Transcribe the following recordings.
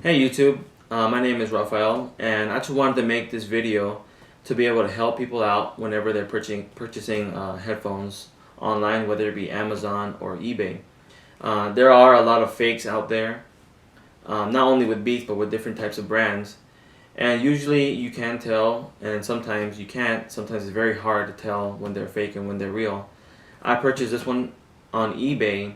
Hey YouTube, my name is Rafael, and I just wanted to make this video to be able to help people out whenever they're purchasing headphones online, whether it be Amazon or eBay. There are a lot of fakes out there, not only with Beats but with different types of brands, and usually you can tell, and sometimes you can't. Sometimes it's very hard to tell when they're fake and when they're real. I purchased this one on eBay,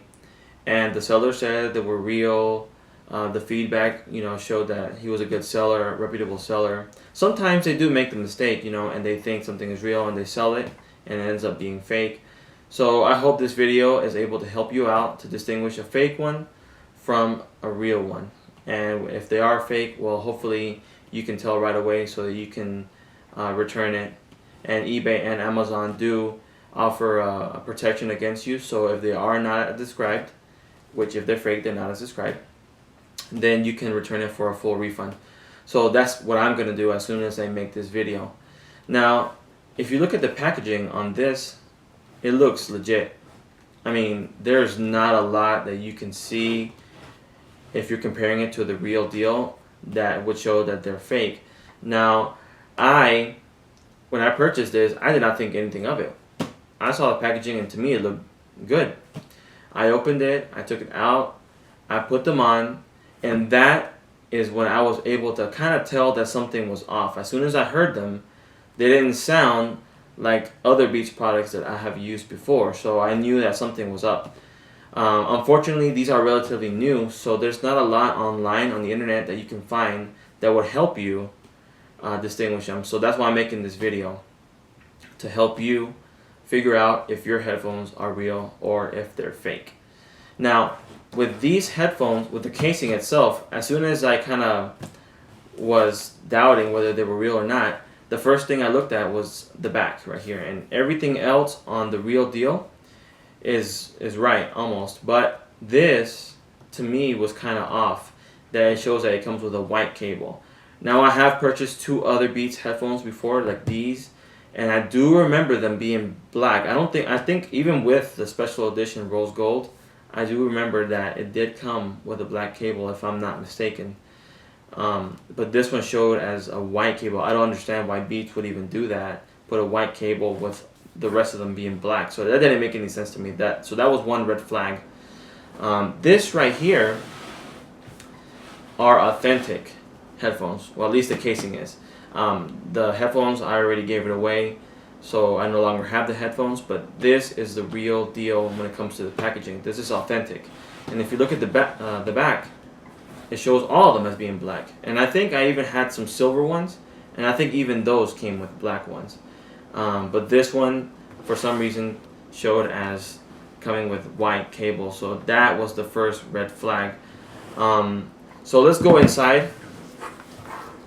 and the seller said they were real. The feedback, showed that he was a good seller, a reputable seller. Sometimes they do make the mistake, and they think something is real and they sell it and it ends up being fake. So I hope this video is able to help you out to distinguish a fake one from a real one. And if they are fake, well, hopefully you can tell right away so that you can return it. And eBay and Amazon do offer a protection against you. So if they are not as described, which if they're fake, they're not as described, then you can return it for a full refund. So that's what I'm going to do as soon as I make this video. Now, if you look at the packaging on this, it looks legit. I mean, there's not a lot that you can see if you're comparing it to the real deal that would show that they're fake. Now, when I purchased this, I did not think anything of it. I saw the packaging and to me it looked good. I opened it, I took it out, I put them on, and that is when I was able to kind of tell that something was off. As soon as I heard them, they didn't sound like other Beats products that I have used before, so I knew that something was up. Unfortunately, these are relatively new, so there's not a lot online on the internet that you can find that would help you distinguish them. So that's why I'm making this video, to help you figure out if your headphones are real or if they're fake. Now, with these headphones, with the casing itself, as soon as I kind of was doubting whether they were real or not, the first thing I looked at was the back right here, and everything else on the real deal is right almost, but this to me was kind of off, that it shows that it comes with a white cable. Now, I have purchased two other Beats headphones before, like these, and I do remember them being black. I think even with the special edition rose gold, I do remember that it did come with a black cable, if I'm not mistaken. But this one showed as a white cable. I don't understand why Beats would even do that, put a white cable with the rest of them being black. So that didn't make any sense to me. So that was one red flag. This right here are authentic headphones. Well, at least the casing is. The headphones, I already gave it away, so I no longer have the headphones, but this is the real deal when it comes to the packaging. This is authentic. And if you look at the back, it shows all of them as being black. And I think I even had some silver ones, and I think even those came with black ones. But this one, for some reason, showed as coming with white cable, so that was the first red flag. So let's go inside.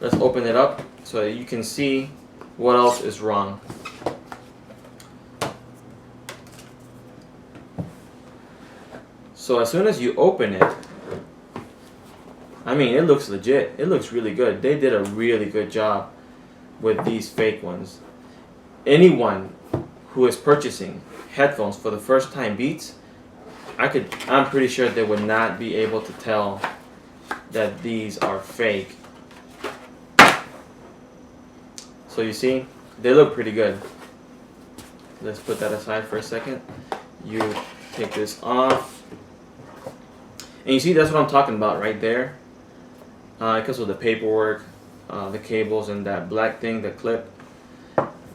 Let's open it up so that you can see what else is wrong. So as soon as you open it, I mean, it looks legit. It looks really good. They did a really good job with these fake ones. Anyone who is purchasing headphones for the first time Beats, I'm pretty sure they would not be able to tell that these are fake. So you see, they look pretty good. Let's put that aside for a second. You take this off. And you see, that's what I'm talking about right there. It comes with the paperwork, the cables, and that black thing, the clip.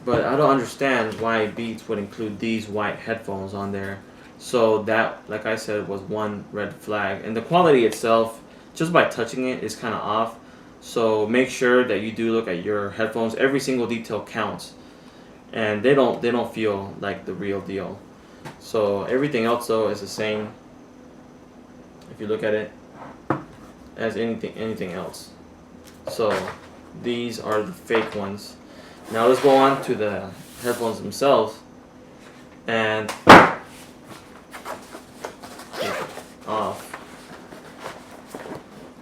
But I don't understand why Beats would include these white headphones on there. So that, like I said, was one red flag. And the quality itself, just by touching it, is kind of off. So make sure that you do look at your headphones. Every single detail counts, and they don't feel like the real deal. So everything else though is the same, if you look at it, as anything else. So these are the fake ones. Now let's go on to the headphones themselves and take it off.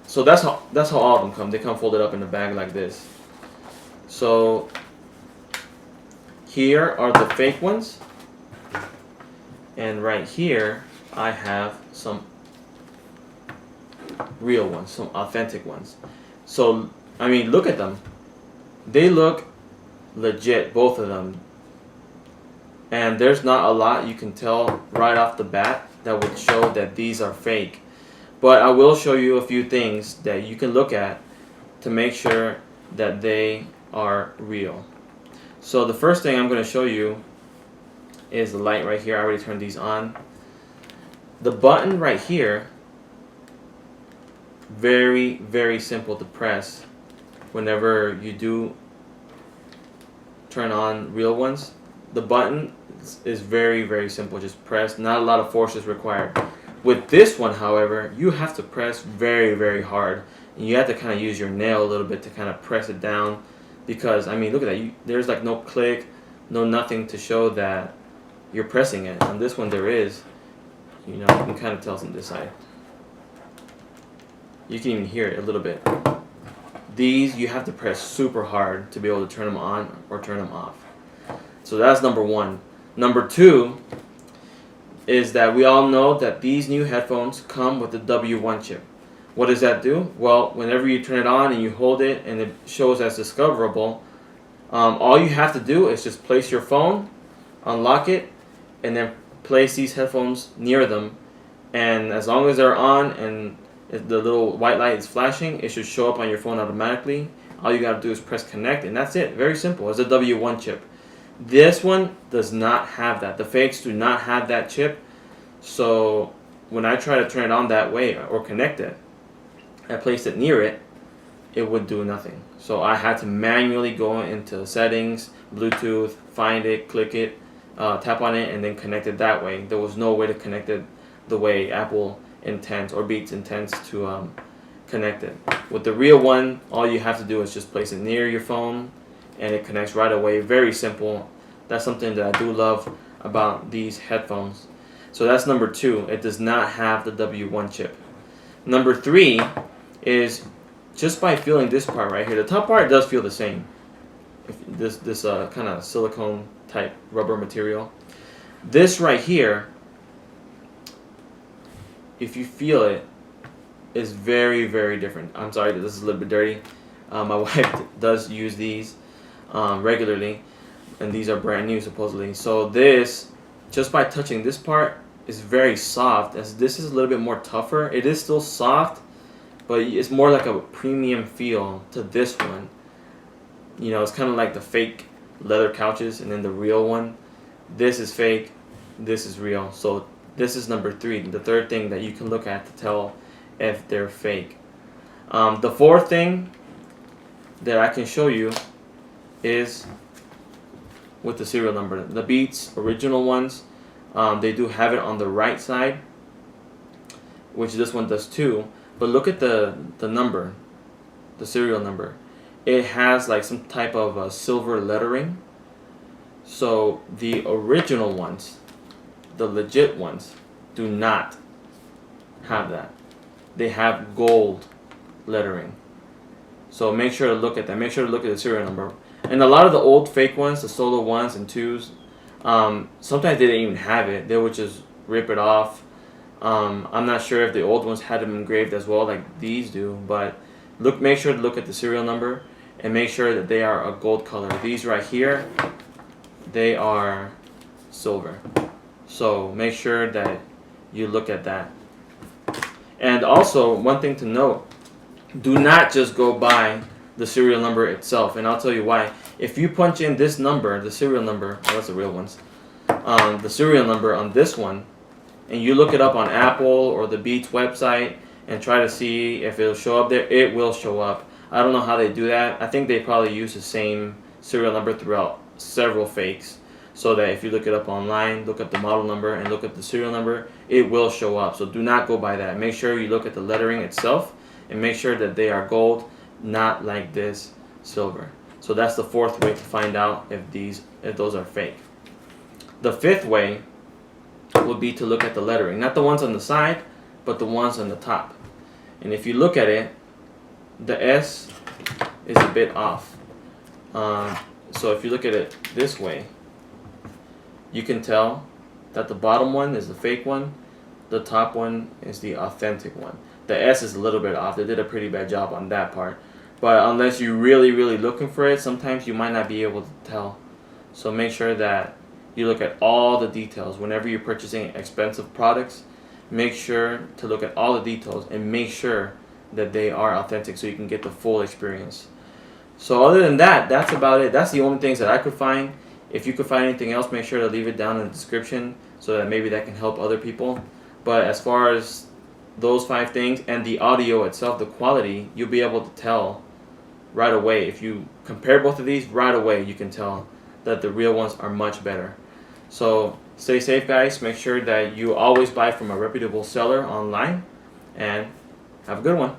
So that's how all of them come. They come folded up in the bag like this. So here are the fake ones, and right here I have some real ones, some authentic ones. So I mean, look at them. They look legit, both of them. And there's not a lot you can tell right off the bat that would show that these are fake. But I will show you a few things that you can look at to make sure that they are real. So the first thing I'm going to show you is the light right here. I already turned these on. The button right here, very, very simple to press whenever you do turn on real ones. The button is very, very simple. Just press. Not a lot of force is required. With this one, however, you have to press very, very hard. And you have to kind of use your nail a little bit to kind of press it down. Because, I mean, look at that. There's like no click, no nothing to show that you're pressing it. On this one, there is. You know, you can kind of tell it's on this side. You can even hear it a little bit. These, you have to press super hard to be able to turn them on or turn them off. So that's number one. Number two is that we all know that these new headphones come with the W1 chip. What does that do? Well, whenever you turn it on and you hold it and it shows as discoverable, all you have to do is just place your phone, unlock it, and then place these headphones near them. And as long as they're on and the little white light is flashing, it should show up on your phone automatically. All you gotta do is press connect, and that's it. Very simple. It's a W1 chip. This one does not have that. The fakes do not have that chip. So when I try to turn it on that way or connect it, I placed it near it, it would do nothing. So I had to manually go into settings, Bluetooth, find it, click it, tap on it, and then connect it that way. There was no way to connect it the way Apple intends or Beats intends to connect it. With the real one, all you have to do is just place it near your phone and it connects right away. Very simple. That's something that I do love about these headphones. So that's number two. It does not have the W1 chip. Number three is just by feeling this part right here. The top part does feel the same. This kind of silicone type rubber material. This right here, if you feel it, is very, very different. I'm sorry that this is a little bit dirty. My wife does use these regularly, and these are brand new supposedly. So this, just by touching this part, is very soft. As this is a little bit more tougher. It is still soft, but it's more like a premium feel to this one. You know, it's kind of like the fake leather couches and then the real one. This is fake, this is real. So this is number three, the third thing that you can look at to tell if they're fake. The fourth thing that I can show you is with the serial number. The Beats original ones, they do have it on the right side, which this one does too. But look at the number, the serial number. It has like some type of silver lettering. So the original ones, the legit ones, do not have that. They have gold lettering. So make sure to look at that. Make sure to look at the serial number. And a lot of the old fake ones, the Solo 1s and 2s, sometimes they didn't even have it. They would just rip it off. I'm not sure if the old ones had them engraved as well like these do, but make sure to look at the serial number and make sure that they are a gold color. These right here, they are silver. So make sure that you look at that. And also, one thing to note, do not just go by the serial number itself, and I'll tell you why. If you punch in this number, the serial number, oh, that's the real ones, the serial number on this one, and you look it up on Apple or the Beats website and try to see if it'll show up there, it will show up. I don't know how they do that. I think they probably use the same serial number throughout several fakes, so that if you look it up online, look up the model number and look up the serial number, it will show up. So do not go by that. Make sure you look at the lettering itself and make sure that they are gold, not like this silver. So that's the fourth way to find out if those are fake. The fifth way would be to look at the lettering, not the ones on the side, but the ones on the top. And if you look at it, the S is a bit off. So if you look at it this way, you can tell that the bottom one is the fake one, the top one is the authentic one. the S is a little bit off. They did a pretty bad job on that part. But unless you're really, really looking for it, sometimes you might not be able to tell. So make sure that you look at all the details. Whenever you're purchasing expensive products, make sure to look at all the details and make sure that they are authentic so you can get the full experience. So other than that, that's about it. That's the only things that I could find. If you could find anything else, make sure to leave it down in the description so that maybe that can help other people. But as far as those 5 things and the audio itself, the quality, you'll be able to tell right away. If you compare both of these, right away you can tell that the real ones are much better. So stay safe, guys. Make sure that you always buy from a reputable seller online, and have a good one.